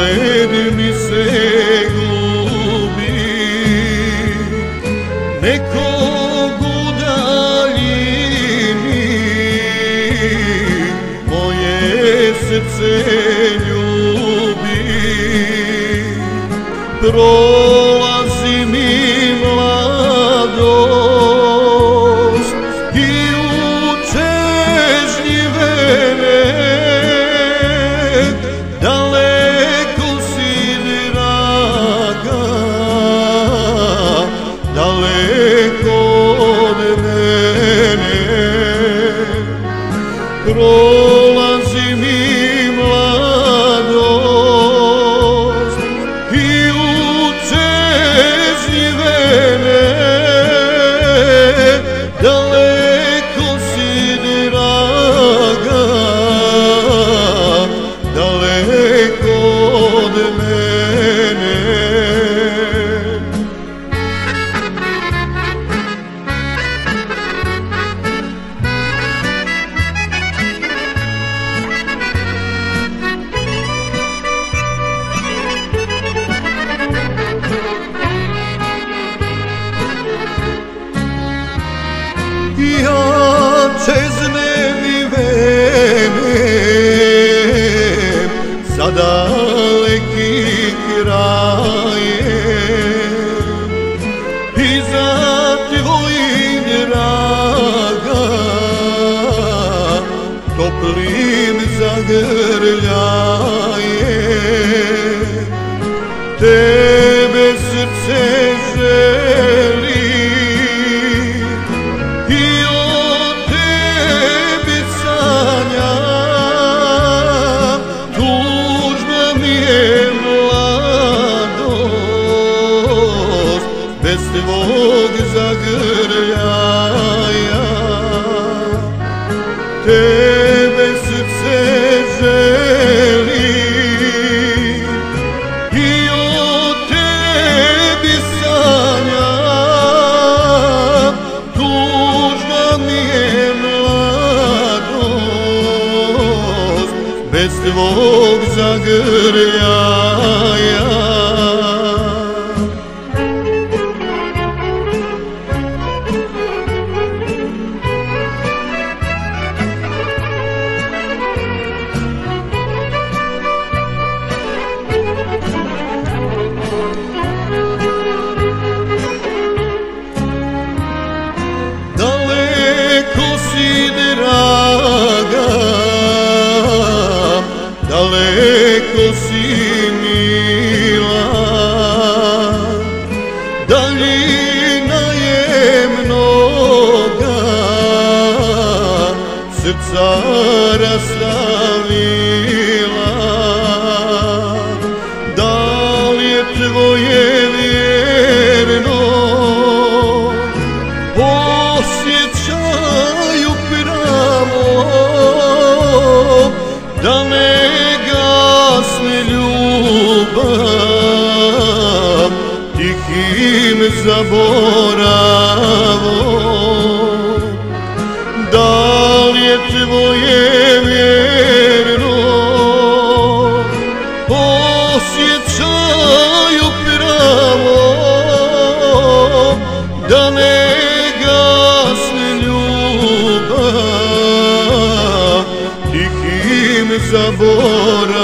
pogled mi se gubi, nekog u daljini moje srce ljubi. Prolazi mi mladost i u čežnjivene, daleko si draga, daleko od mene. Prolazi mi mladost i u čežnjivene, daleko si draga, daleko od mene. Ja čeznem i venem za daleki krajem i za tvojim draga toplim zagrljajem. Tebe srce želi i o tebi sanjam, tužna mi je mladost bez tvog zagrljaja. Tebe srce želi i o tebi sanjam, tužna mi je mladost bez tvog zagrljaja. Daleko si draga, daleko si mila, daljina je mnoga, srca rastavila. Da li je tvoje vjerno osjećaju pravo, da ne gasne ljubav tihim zaboravom? Da li je tvoje vjerno osjećaju pravo, da ne gasne ljubav tihim zaboravom?